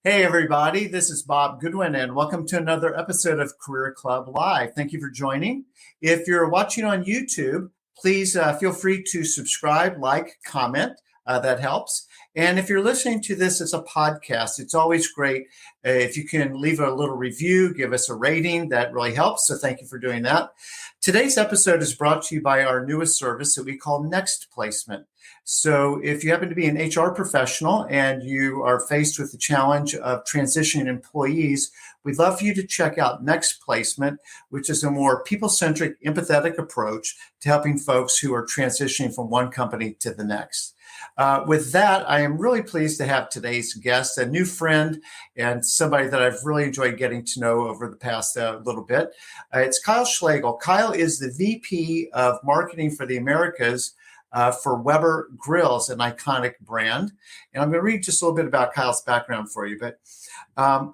Hey, everybody, this is Bob Goodwin, and welcome to another episode of Career Club Live. Thank you for joining. If you're watching on YouTube, please feel free to subscribe, like, comment. That helps. And if you're listening to this as a podcast, it's always great if you can leave a little review, give us a rating. That really helps. So thank you for doing that. Today's episode is brought to you by our newest service that we call Next Placement. So if you happen to be an HR professional and you are faced with the challenge of transitioning employees, we'd love for you to check out Next Placement, which is a more people-centric, empathetic approach to helping folks who are transitioning from one company to the next. With that, I am really pleased to have today's guest, a new friend and somebody that I've really enjoyed getting to know over the past little bit. It's Kyle Schlegel. Kyle is the VP of Marketing for the Americas for Weber Grills, an iconic brand. And I'm going to read just a little bit about Kyle's background for you. But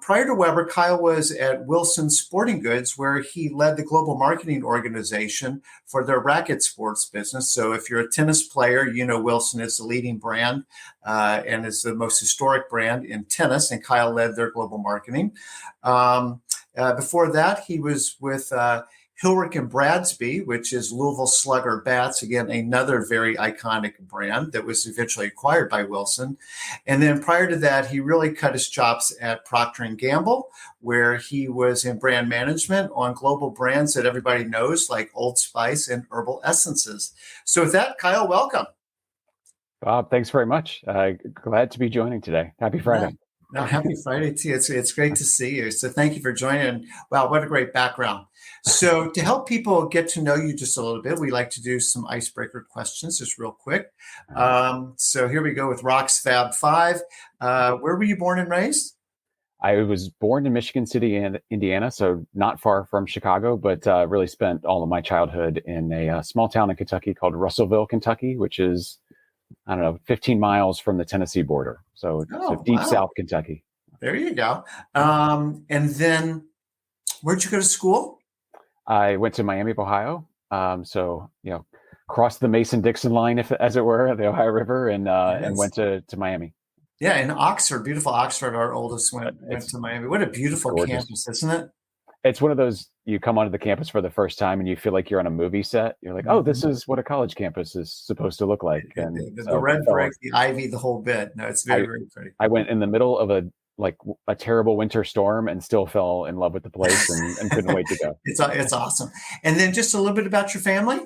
prior to Weber, Kyle was at Wilson Sporting Goods, where he led the global marketing organization for their racket sports business. So if you're a tennis player, you know Wilson is the leading brand and is the most historic brand in tennis, and Kyle led their global marketing. Before that, he was with Hilrick and Bradsby, which is Louisville Slugger bats, again, another very iconic brand that was eventually acquired by Wilson. And then prior to that, he really cut his chops at Procter & Gamble, where he was in brand management on global brands that everybody knows, like Old Spice and Herbal Essences. So with that, Kyle, welcome. Bob, thanks very much. Glad to be joining today. Happy Friday. No, happy Friday to you. It's great to see you. So thank you for joining. Wow, what a great background. So to help people get to know you just a little bit, we like to do some icebreaker questions just real quick. So here we go with Rock's Fab 5. Where were you born and raised? I was born in Michigan City, Indiana, so not far from Chicago, but really spent all of my childhood in a small town in Kentucky called Russellville, Kentucky, which is, 15 miles from the Tennessee border. So deep South Kentucky. There you go. And then where'd you go to school? I went to Miami, Ohio. Crossed the Mason-Dixon line, as it were, the Ohio River, and went to Miami. Yeah, in Oxford, beautiful Oxford. Our oldest went to Miami. What a beautiful campus, isn't it? It's one of those, you come onto the campus for the first time and you feel like you're on a movie set. You're like, oh, this is what a college campus is supposed to look like. And the red brick, the ivy, the whole bit. No, it's very, very pretty. I went in the middle of a terrible winter storm and still fell in love with the place and couldn't wait to go. It's awesome. And then just a little bit about your family.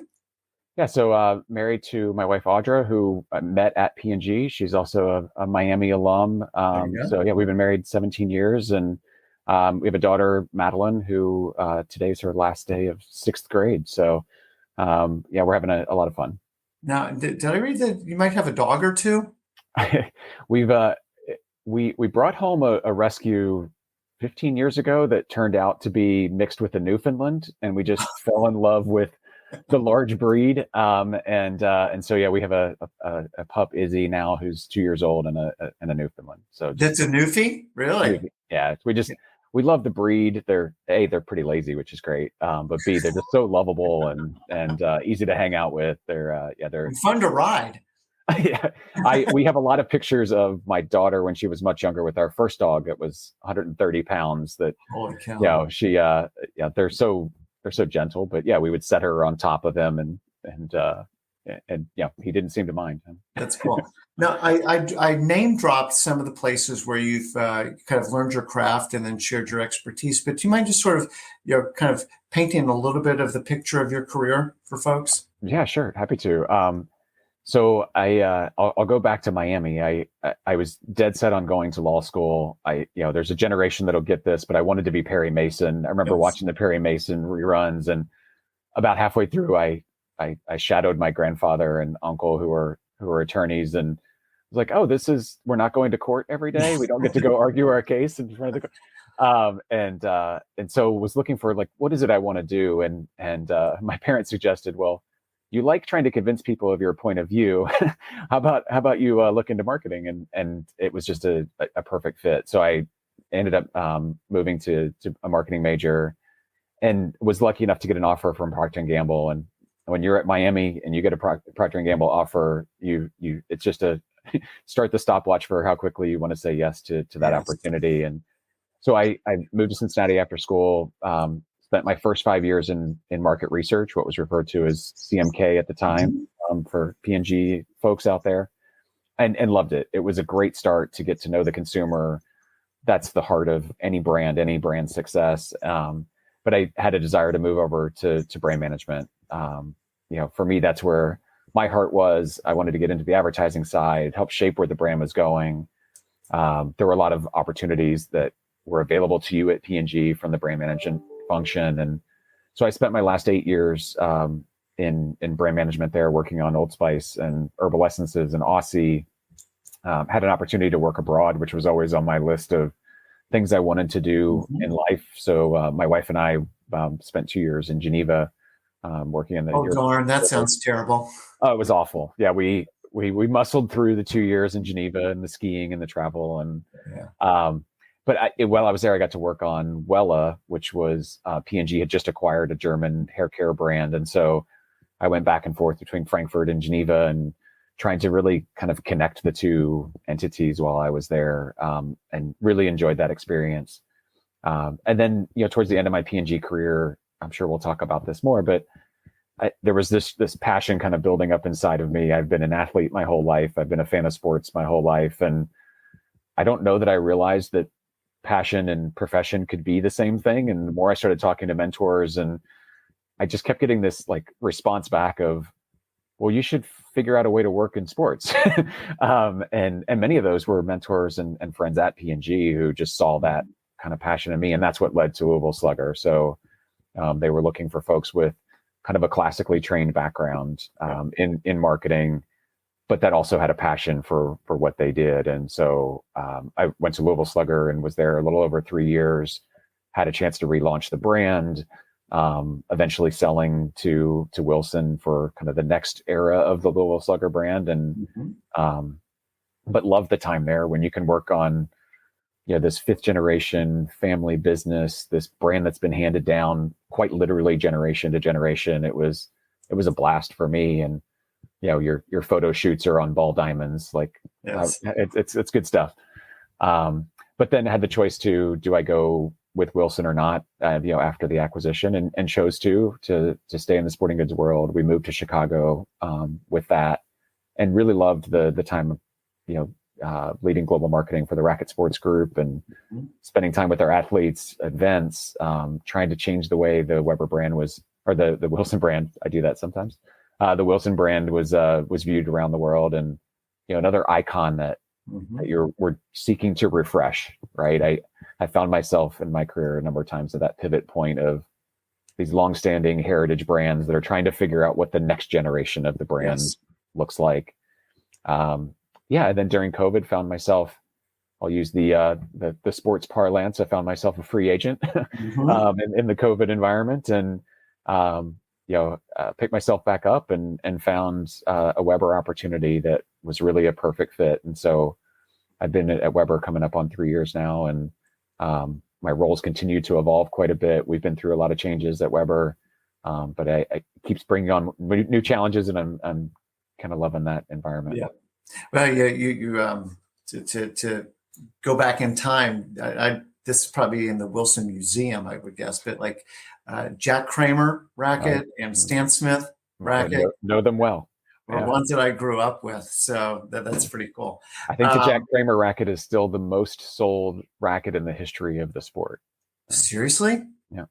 Yeah, so married to my wife, Audra, who I met at P&G. She's also a Miami alum. We've been married 17 years, and we have a daughter, Madeline, who today's her last day of 6th grade. So, we're having a lot of fun. Now, did I read that you might have a dog or two? We brought home a rescue 15 years ago that turned out to be mixed with a Newfoundland, and we just fell in love with the large breed. And so we have a pup, Izzy, now, who's 2 years old, and a Newfoundland. So that's a Newfie, really? Yeah, we love the breed. They're pretty lazy, which is great. But B, they're just so lovable and easy to hang out with. They're fun to ride. Yeah, we have a lot of pictures of my daughter when she was much younger with our first dog that was 130 pounds. That, holy cow. They're so gentle. But yeah, we would set her on top of him and he didn't seem to mind. That's cool. Now, I name dropped some of the places where you've kind of learned your craft and then shared your expertise. But do you mind just sort of, kind of painting a little bit of the picture of your career for folks? Yeah, sure. Happy to. So I'll go back to Miami. I was dead set on going to law school. There's a generation that'll get this, but I wanted to be Perry Mason. I remember watching the Perry Mason reruns, and about halfway through, I shadowed my grandfather and uncle who were attorneys, and was like, oh, we're not going to court every day. We don't get to go argue our case in front of the court. And so was looking for what is it I want to do? And my parents suggested, well, you like trying to convince people of your point of view. How about you look into marketing? And it was just a perfect fit. So I ended up moving to a marketing major, and was lucky enough to get an offer from Procter & Gamble. And when you're at Miami and you get a Procter & Gamble offer, it's just a start the stopwatch for how quickly you want to say yes to that opportunity. And so I moved to Cincinnati after school, spent my first 5 years in market research, what was referred to as CMK at the time, for P&G folks out there, and loved it. It was a great start to get to know the consumer. That's the heart of any brand success. But I had a desire to move over to brand management. For me, that's where my heart was. I wanted to get into the advertising side, help shape where the brand was going. There were a lot of opportunities that were available to you at P&G from the brand management function. And so I spent my last 8 years in brand management there, working on Old Spice and Herbal Essences and Aussie. Had an opportunity to work abroad, which was always on my list of things I wanted to do in life. So my wife and I spent 2 years in Geneva working in the. Oh, darn, that sounds terrible. Oh, it was awful. Yeah, we muscled through the 2 years in Geneva and the skiing and the travel. And but while I was there, I got to work on Wella, which was P&G had just acquired a German hair care brand. And so I went back and forth between Frankfurt and Geneva and trying to really kind of connect the two entities while I was there, and really enjoyed that experience. And then, towards the end of my P&G career, I'm sure we'll talk about this more, but there was this passion kind of building up inside of me. I've been an athlete my whole life. I've been a fan of sports my whole life. And I don't know that I realized that passion and profession could be the same thing. And the more I started talking to mentors, and I just kept getting this response back of, well, you should figure out a way to work in sports. And many of those were mentors and friends at P&G who just saw that kind of passion in me. And that's what led to Louisville Slugger. So they were looking for folks with kind of a classically trained background in marketing, but that also had a passion for what they did. And so I went to Louisville Slugger and was there a little over 3 years, had a chance to relaunch the brand, eventually selling to Wilson for kind of the next era of the Louisville Slugger brand. And but loved the time there when you can work on this 5th generation family business, this brand that's been handed down quite literally generation to generation. It was a blast for me. And your photo shoots are on ball diamonds, it's good stuff. But then had the choice do I go with Wilson or not, after the acquisition, and chose to stay in the sporting goods world. We moved to Chicago with that, and really loved the time of, leading global marketing for the Racket Sports Group and spending time with our athletes, events, trying to change the way the Weber brand was, or the Wilson brand. I do that sometimes. The Wilson brand was viewed around the world, and another icon that we're seeking to refresh, right? I found myself in my career a number of times at that pivot point of these longstanding heritage brands that are trying to figure out what the next generation of the brand looks like. And then during COVID, found myself, I'll use the sports parlance, I found myself a free agent in the COVID environment, and picked myself back up and found a Weber opportunity that was really a perfect fit. And so I've been at Weber coming up on 3 years now, and my roles continue to evolve quite a bit. We've been through a lot of changes at Weber, but I keeps bringing on new challenges, and I'm kind of loving that environment. Yeah. Well, you to go back in time, this is probably in the Wilson Museum, I would guess, but Jack Kramer racket and Stan Smith racket. Know them well. Or ones that I grew up with. So that's pretty cool. I think the Jack Kramer racket is still the most sold racket in the history of the sport. Seriously? Yeah.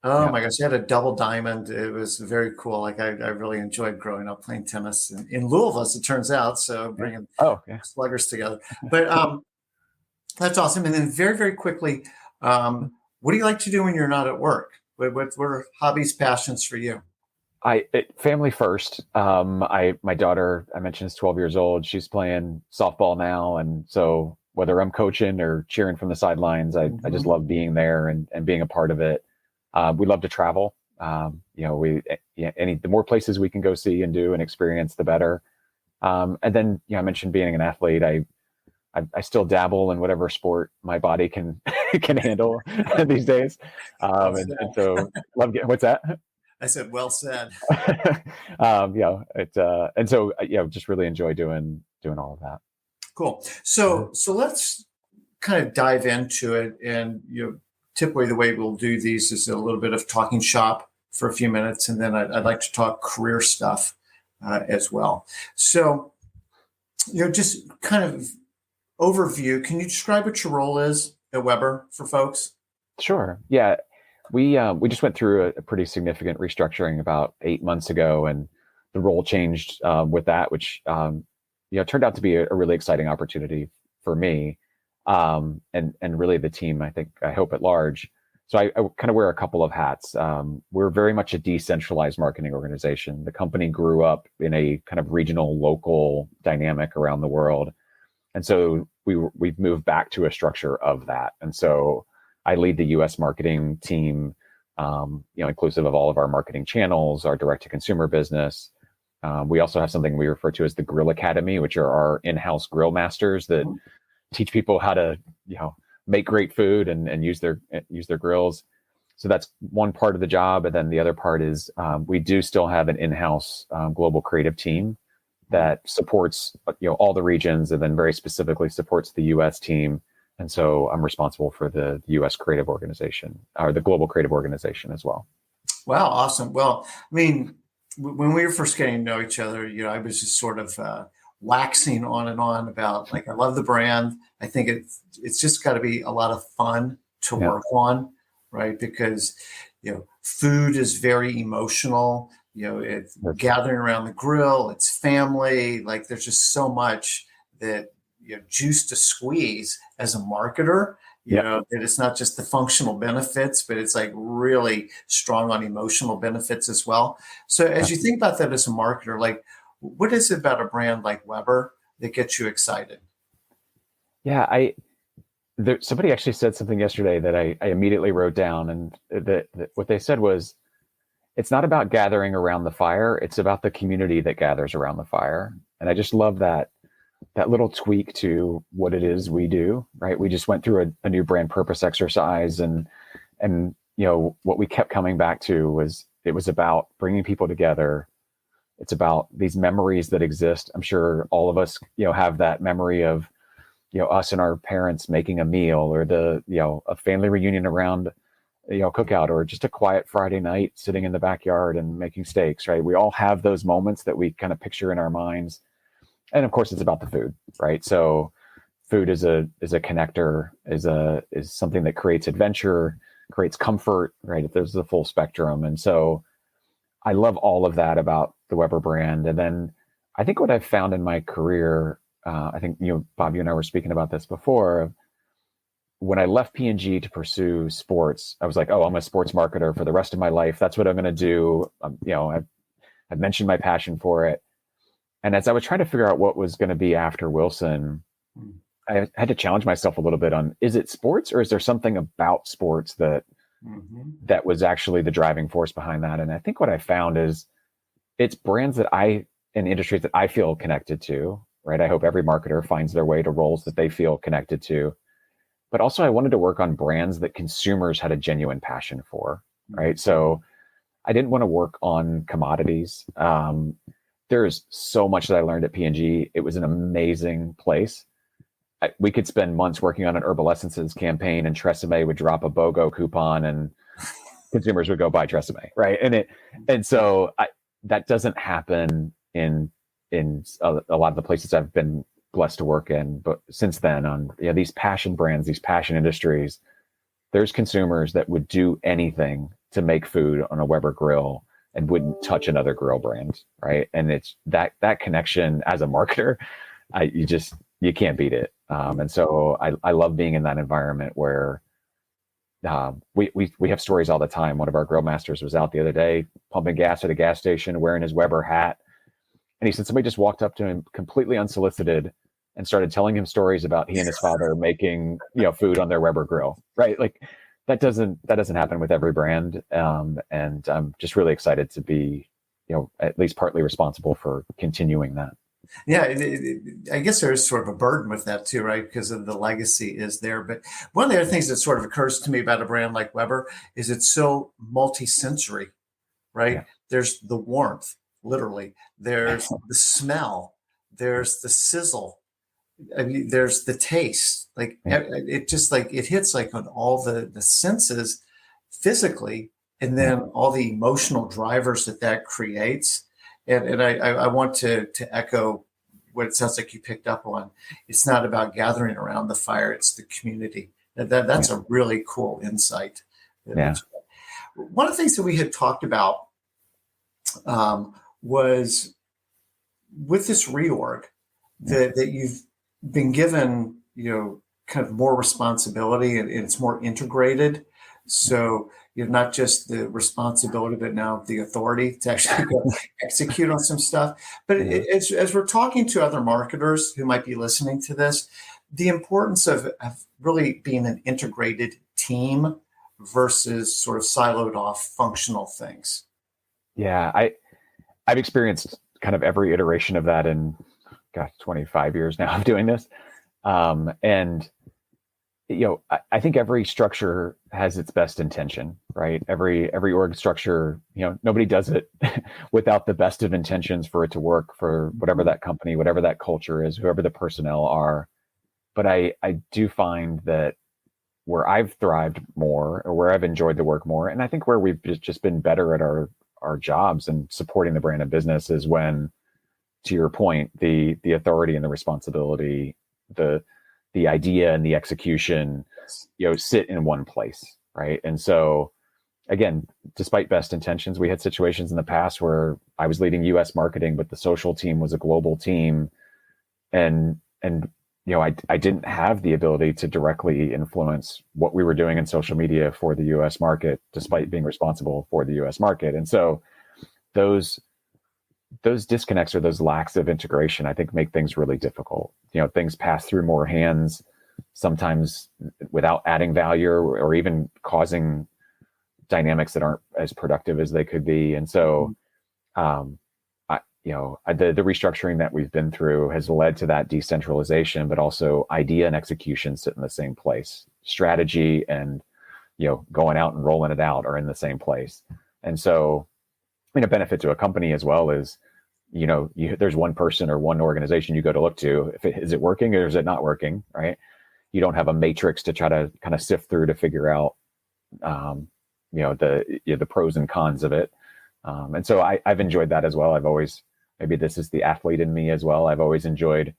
Oh my gosh, you had a double diamond. It was very cool. I really enjoyed growing up playing tennis in Louisville, as it turns out. So bringing sluggers together. But that's awesome. And then very, very quickly, what do you like to do when you're not at work? What are hobbies, passions for you? Family first. My daughter, I mentioned, is 12 years old. She's playing softball now. And so whether I'm coaching or cheering from the sidelines, I just love being there and being a part of it. We love to travel. The more places we can go see and do and experience, the better. And then, I mentioned being an athlete. I still dabble in whatever sport my body can handle these days. And so love getting, what's that? I said, well said. And so, just really enjoy doing all of that. Cool. So let's kind of dive into it. And typically the way we'll do these is a little bit of talking shop for a few minutes, and then I'd like to talk career stuff as well. So, just kind of overview. Can you describe what your role is at Weber for folks? Sure. Yeah. We just went through a pretty significant restructuring about 8 months ago, and the role changed with that, which turned out to be a really exciting opportunity for me, and really the team. I hope at large. So I kind of wear a couple of hats. We're very much a decentralized marketing organization. The company grew up in a kind of regional, local dynamic around the world, and so we've moved back to a structure of that. And so I lead the U.S. marketing team, inclusive of all of our marketing channels, our direct-to-consumer business. We also have something we refer to as the Grill Academy, which are our in-house grill masters that teach people how to, make great food and use their grills. So that's one part of the job, and then the other part is we do still have an in-house global creative team that supports all the regions, and then very specifically supports the U.S. team. And so I'm responsible for the U.S. creative organization, or the global creative organization as well. Wow, awesome. Well, I mean, when we were first getting to know each other, I was just sort of waxing on and on about, I love the brand. I think it's just got to be a lot of fun to work on, right? Because food is very emotional. It's gathering around the grill, it's family. There's just so much that juice to squeeze as a marketer. That it's not just the functional benefits, but it's really strong on emotional benefits as well. So as you think about that as a marketer, what is it about a brand like Weber that gets you excited? Yeah, somebody actually said something yesterday that I immediately wrote down, and that what they said was, it's not about gathering around the fire, it's about the community that gathers around the fire. And I just love that little tweak to what it is we do, right? We just went through a new brand purpose exercise, and what we kept coming back to was, it was about bringing people together. It's about these memories that exist. I'm sure all of us, have that memory of, us and our parents making a meal, or a family reunion around, cookout, or just a quiet Friday night sitting in the backyard and making steaks, right? We all have those moments that we kind of picture in our minds. And of course, it's about the food, right? So food is a connector, is something that creates adventure, creates comfort, right? There's the full spectrum. And so I love all of that about the Weber brand. And then I think what I've found in my career, I think, Bob, you and I were speaking about this before. When I left P&G to pursue sports, I was like, oh, I'm a sports marketer for the rest of my life. That's what I'm going to do. I've mentioned my passion for it. And as I was trying to figure out what was going to be after Wilson, I had to challenge myself a little bit on, is it sports, or is there something about sports that was actually the driving force behind that? And I think what I found is, it's brands and industries that I feel connected to, right? I hope every marketer finds their way to roles that they feel connected to. But also I wanted to work on brands that consumers had a genuine passion for, right? So I didn't want to work on commodities. There's so much that I learned at P&G. It was an amazing place. We could spend months working on an Herbal Essences campaign, and Tresemme would drop a BOGO coupon and consumers would go buy Tresemme, right? And so that doesn't happen in a lot of the places I've been blessed to work in. But since then, on these passion brands, these passion industries, there's consumers that would do anything to make food on a Weber grill and wouldn't touch another grill brand, right? And it's that connection as a marketer, you can't beat it. And so I love being in that environment where we have stories all the time. One of our grill masters was out the other day pumping gas at a gas station wearing his Weber hat. And he said somebody just walked up to him completely unsolicited and started telling him stories about he and his father making, food on their Weber grill, right? That doesn't happen with every brand. And I'm just really excited to be, at least partly responsible for continuing that. Yeah, I guess there is sort of a burden with that too, right? Because of the legacy is there. But one of the other things that sort of occurs to me about a brand like Weber is it's so multi-sensory, right? Yeah. There's the warmth, literally. There's the smell. There's the sizzle. I mean, there's the taste, like Yeah. it just like it hits like on all the senses physically, and Yeah. then all the emotional drivers that creates. And I want to echo what it sounds like you picked up on. It's not about gathering around the fire; it's the community. That's Yeah. a really cool insight. Yeah. One of the things that we had talked about was with this reorg Yeah. that you've been given, kind of more responsibility, and it's more integrated. So you're not just the responsibility, but now the authority to actually go execute on some stuff. But Yeah. as we're talking to other marketers who might be listening to this, the importance of really being an integrated team versus sort of siloed off functional things. Yeah. I've experienced kind of every iteration of that in, gosh, 25 years now of doing this. And I think every structure has its best intention, right? Every org structure, nobody does it without the best of intentions for it to work for whatever that company, whatever that culture is, whoever the personnel are. But I do find that where I've thrived more, or where I've enjoyed the work more, and I think where we've just been better at our jobs and supporting the brand of business, is when, to your point, the authority and the responsibility, the idea and the execution, sit in one place, right? And so, again, despite best intentions, we had situations in the past where I was leading U.S. marketing, but the social team was a global team, and I didn't have the ability to directly influence what we were doing in social media for the U.S. market, despite being responsible for the U.S. market. And so those disconnects, or those lacks of integration, I think make things really difficult. Things pass through more hands, sometimes without adding value, or even causing dynamics that aren't as productive as they could be. And so, the restructuring that we've been through has led to that decentralization, but also idea and execution sit in the same place. Strategy and, going out and rolling it out are in the same place. And so, a benefit to a company as well is, there's one person or one organization you go to look to. Is it working or is it not working? Right. You don't have a matrix to try to kind of sift through to figure out, the pros and cons of it. And so I've enjoyed that as well. I've always, maybe this is the athlete in me as well, I've always enjoyed,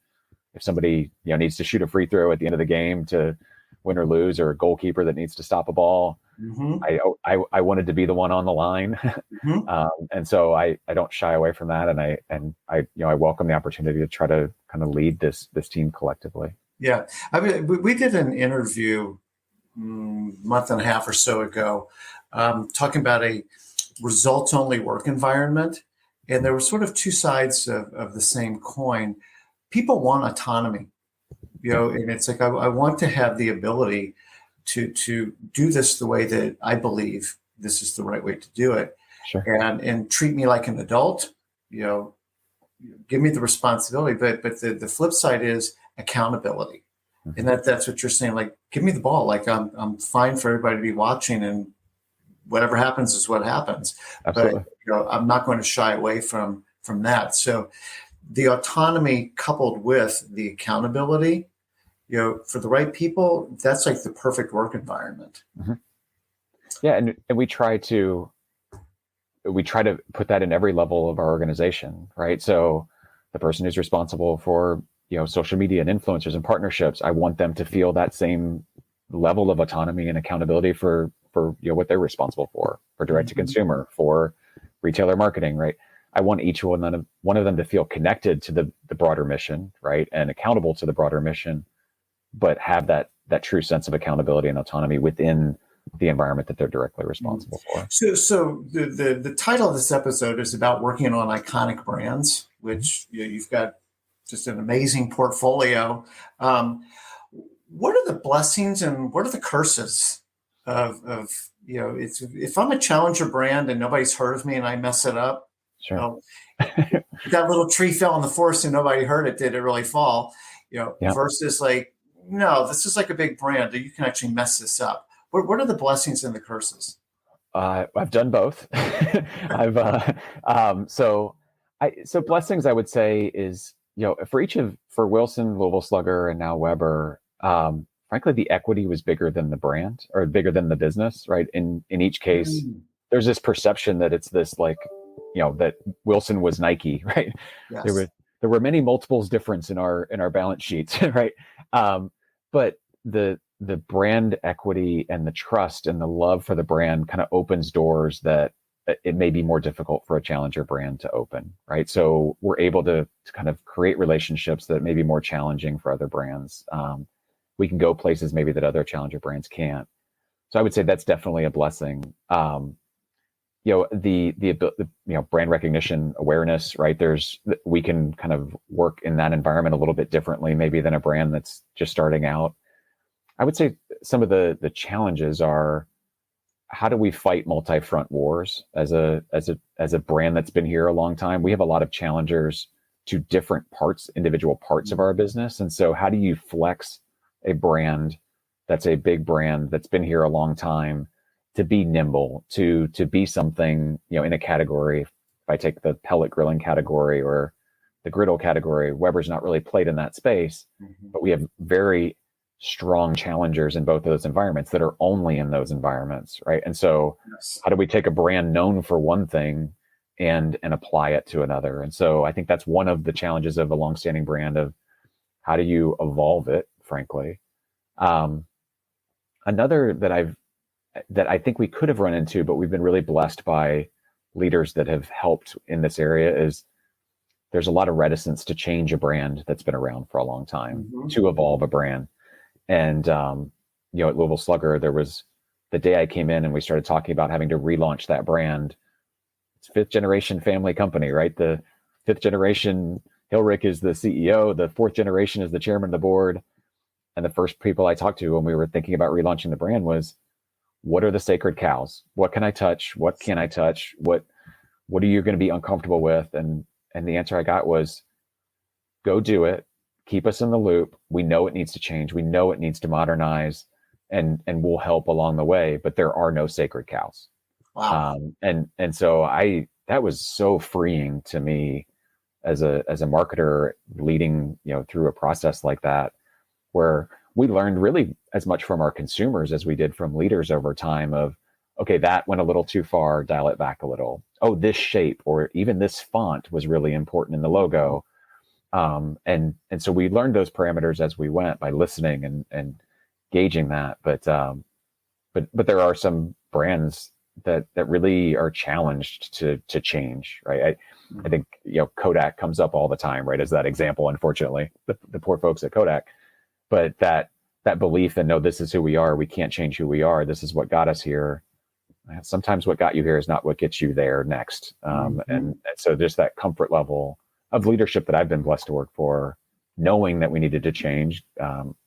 if somebody, needs to shoot a free throw at the end of the game to win or lose, or a goalkeeper that needs to stop a ball, Mm-hmm. I wanted to be the one on the line. Mm-hmm. And so I don't shy away from that. And I welcome the opportunity to try to kind of lead this team collectively. Yeah. I mean, we did an interview month and a half or so ago, talking about a results only work environment. And there were sort of two sides of the same coin. People want autonomy, and it's like, I want to have the ability to do this the way that I believe this is the right way to do it. Sure. And treat me like an adult, give me the responsibility. But the flip side is accountability. Mm-hmm. And that's what you're saying. Like, give me the ball. Like, I'm fine for everybody to be watching, and whatever happens is what happens. Absolutely. But I'm not going to shy away from that. So the autonomy coupled with the accountability, for the right people, that's like the perfect work environment. Mm-hmm. Yeah, and we try to put that in every level of our organization, right? So the person who's responsible for, social media and influencers and partnerships, I want them to feel that same level of autonomy and accountability for what they're responsible for direct to consumer, for retailer marketing, right? I want each one of them to feel connected to the broader mission, right, and accountable to the broader mission, but have that true sense of accountability and autonomy within the environment that they're directly responsible for. So the title of this episode is about working on iconic brands, which you've got just an amazing portfolio. What are the blessings and what are the curses of it's, if I'm a challenger brand and nobody's heard of me and I mess it up? Sure. That little tree fell in the forest and nobody heard it. Did it really fall? Versus like, no, this is like a big brand that you can actually mess this up. What are the blessings and the curses? I've done both. So blessings, I would say, is for Wilson, Louisville Slugger, and now Weber, frankly, the equity was bigger than the brand or bigger than the business, right? In each case, there's this perception that it's this like, that Wilson was Nike, right? Yes. There were many multiples difference in our balance sheets, right? But the brand equity and the trust and the love for the brand kind of opens doors that it may be more difficult for a challenger brand to open, right? So we're able to kind of create relationships that may be more challenging for other brands. We can go places maybe that other challenger brands can't. So I would say that's definitely a blessing. The brand recognition awareness, right? We can kind of work in that environment a little bit differently, maybe than a brand that's just starting out. I would say some of the challenges are, how do we fight multi-front wars as a brand that's been here a long time? We have a lot of challengers to different individual parts of our business. And so how do you flex a brand that's a big brand that's been here a long time to be nimble, to be something, in a category? If I take the pellet grilling category or the griddle category, Weber's not really played in that space, but we have very strong challengers in both of those environments that are only in those environments, right? And so how do we take a brand known for one thing and apply it to another? And so I think that's one of the challenges of a longstanding brand, of how do you evolve it, frankly. Another that I think we could have run into, but we've been really blessed by leaders that have helped in this area, is there's a lot of reticence to change a brand that's been around for a long time, to evolve a brand. And, at Louisville Slugger, there was the day I came in and we started talking about having to relaunch that brand. It's fifth generation family company, right? The fifth generation, Hilrich is the CEO. The fourth generation is the chairman of the board. And the first people I talked to when we were thinking about relaunching the brand was, what are the sacred cows? What can I touch? What can I touch? What are you going to be uncomfortable with? And the answer I got was, go do it. Keep us in the loop. We know it needs to change. We know it needs to modernize, and we'll help along the way, but there are no sacred cows. Wow. And so that was so freeing to me as a marketer, leading, through a process like that, where we learned really as much from our consumers as we did from leaders over time of, okay, that went a little too far, dial it back a little. Oh, this shape or even this font was really important in the logo. And so we learned those parameters as we went by listening and gauging that. But there are some brands that really are challenged to change, right? I think, Kodak comes up all the time, right? As that example, unfortunately, the poor folks at Kodak, but that belief that, no, this is who we are. We can't change who we are. This is what got us here. Sometimes what got you here is not what gets you there next. And so just that comfort level of leadership that I've been blessed to work for, knowing that we needed to change,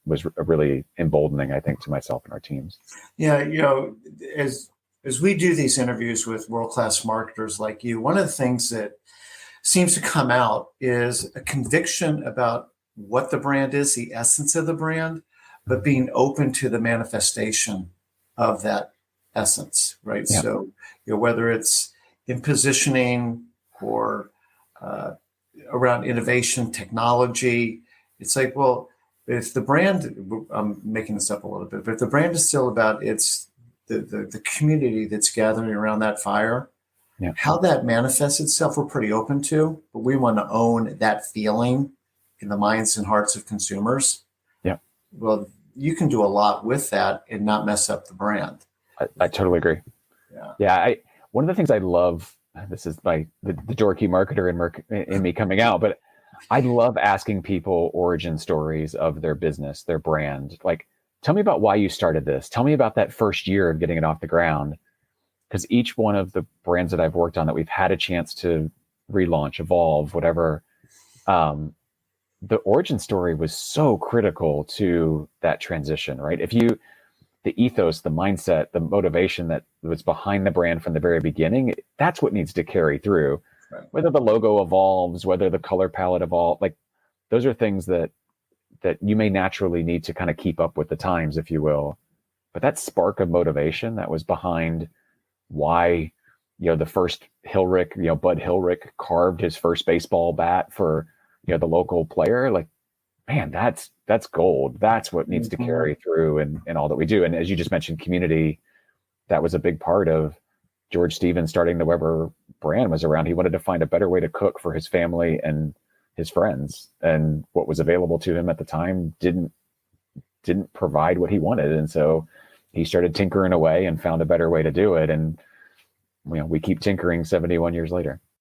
was really emboldening, I think, to myself and our teams. Yeah, as we do these interviews with world-class marketers like you, one of the things that seems to come out is a conviction about what the brand is, the essence of the brand, but being open to the manifestation of that essence, right? Yeah. So, whether it's in positioning or around innovation, technology, it's like, well, if the brand, I'm making this up a little bit, but if the brand is still about the community that's gathering around that fire, how that manifests itself, we're pretty open to, but we want to own that feeling in the minds and hearts of consumers. Yeah. Well, you can do a lot with that and not mess up the brand. I totally agree. Yeah. One of the things I love, this is the dorky marketer in me coming out, but I love asking people origin stories of their business, their brand. Like, tell me about why you started this. Tell me about that first year of getting it off the ground. Because each one of the brands that I've worked on that we've had a chance to relaunch, evolve, whatever, the origin story was so critical to that transition, right? The ethos, the mindset, the motivation that was behind the brand from the very beginning, that's what needs to carry through. Right. Whether the logo evolves, whether the color palette evolves, like those are things that you may naturally need to kind of keep up with the times, if you will. But that spark of motivation that was behind why, the first Hilrich, Bud Hilrich carved his first baseball bat for, the local player, like, man, that's gold. That's what needs to carry through and all that we do. And as you just mentioned, community, that was a big part of George Stevens starting the Weber brand, was around, he wanted to find a better way to cook for his family and his friends. And what was available to him at the time didn't provide what he wanted. And so he started tinkering away and found a better way to do it. And we keep tinkering 71 years later.